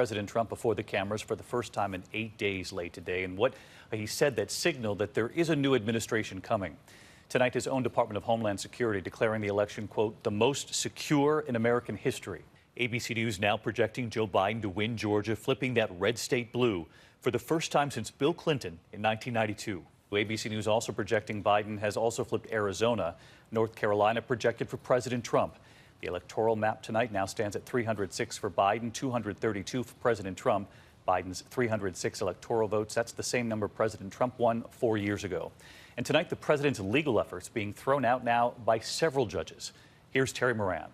President Trump before the cameras for the first time in 8 days late today, and what he said that signaled that there is a new administration coming. Tonight, his own Department of Homeland Security declaring the election, quote, the most secure in American history. ABC News now projecting Joe Biden to win Georgia, flipping that red state blue for the first time since Bill Clinton in 1992. ABC News also projecting Biden has also flipped Arizona. North Carolina projected for President Trump. The electoral map tonight now stands at 306 for Biden, 232 for President Trump. Biden's 306 electoral votes, that's the same number President Trump won 4 years ago. And tonight, the president's legal efforts being thrown out now by several judges. Here's Terry Moran.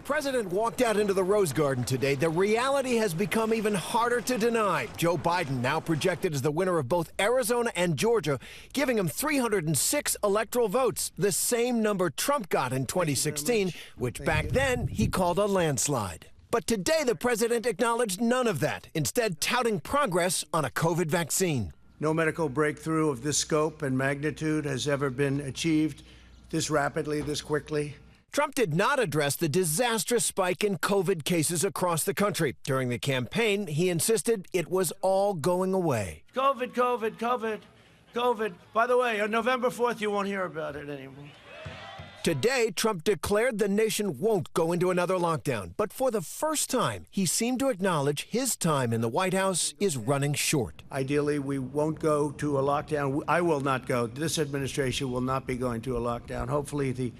The president walked out into the Rose Garden today. The reality has become even harder to deny. Joe Biden now projected as the winner of both Arizona and Georgia, giving him 306 electoral votes, the same number Trump got in 2016, which back then he called a landslide. But today the president acknowledged none of that, instead touting progress on a COVID vaccine. No medical breakthrough of this scope and magnitude has ever been achieved this rapidly, this quickly. Trump did not address the disastrous spike in COVID cases across the country. During the campaign, he insisted it was all going away. COVID, COVID, COVID, COVID. By the way, on November 4th, you won't hear about it anymore. Today, Trump declared the nation won't go into another lockdown. But for the first time, he seemed to acknowledge his time in the White House is running short. Ideally, we won't go to a lockdown. I will not go. This administration will not be going to a lockdown. Hopefully,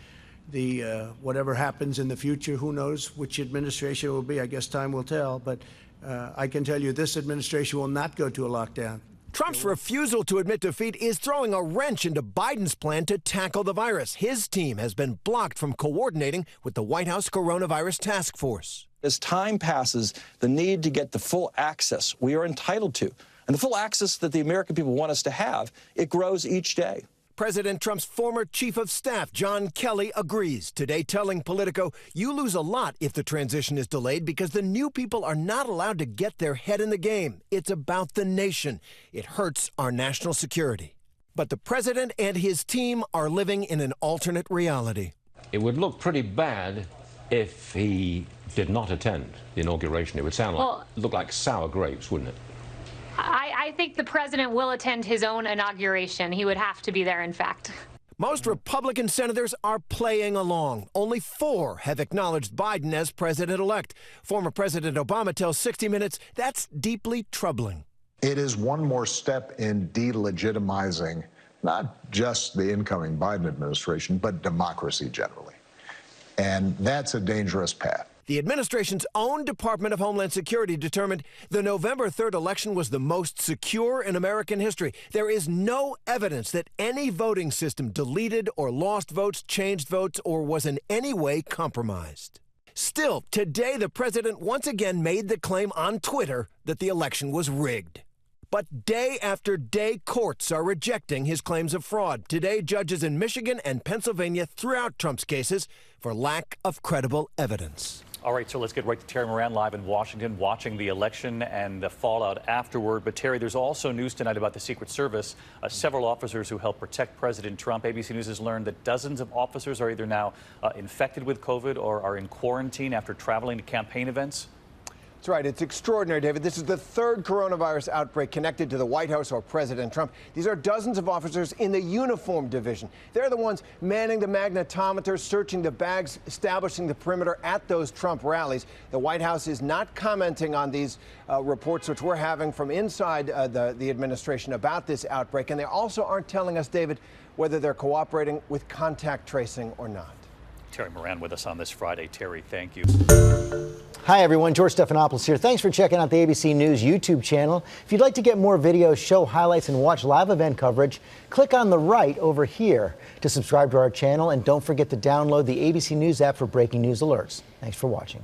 whatever happens in the future, who knows which administration it will be. I guess time will tell. But I can tell you this administration will not go to a lockdown. Trump's refusal to admit defeat is throwing a wrench into Biden's plan to tackle the virus. His team has been blocked from coordinating with the White House Coronavirus Task Force. As time passes, the need to get the full access we are entitled to, and the full access that the American people want us to have, it grows each day. President Trump's former chief of staff, John Kelly, agrees, today telling Politico, you lose a lot if the transition is delayed because the new people are not allowed to get their head in the game. It's about the nation. It hurts our national security. But the president and his team are living in an alternate reality. It would look pretty bad if he did not attend the inauguration. It would look like sour grapes, wouldn't it? I think the president will attend his own inauguration. He would have to be there, in fact. Most Republican senators are playing along. Only 4 have acknowledged Biden as president-elect. Former President Obama tells 60 Minutes that's deeply troubling. It is one more step in delegitimizing not just the incoming Biden administration, but democracy generally. And that's a dangerous path. The administration's own Department of Homeland Security determined the November 3rd election was the most secure in American history. There is no evidence that any voting system deleted or lost votes, changed votes, or was in any way compromised. Still, today the president once again made the claim on Twitter that the election was rigged. But day after day, courts are rejecting his claims of fraud. Today, judges in Michigan and Pennsylvania threw out Trump's cases for lack of credible evidence. All right, so let's get right to Terry Moran live in Washington, watching the election and the fallout afterward. But Terry, there's also news tonight about the Secret Service. Several officers who helped protect President Trump. ABC News has learned that dozens of officers are either now infected with COVID or are in quarantine after traveling to campaign events. That's right. It's extraordinary, David. This is the 3rd coronavirus outbreak connected to the White House or President Trump. These are dozens of officers in the uniform division. They're the ones manning the magnetometers, searching the bags, establishing the perimeter at those Trump rallies. The White House is not commenting on these reports which we're having from inside the administration about this outbreak. And they also aren't telling us, David, whether they're cooperating with contact tracing or not. Terry Moran with us on this Friday. Terry, thank you. Hi, everyone. George Stephanopoulos here. Thanks for checking out the ABC News YouTube channel. If you'd like to get more videos, show highlights, and watch live event coverage, click on the right over here to subscribe to our channel. And don't forget to download the ABC News app for breaking news alerts. Thanks for watching.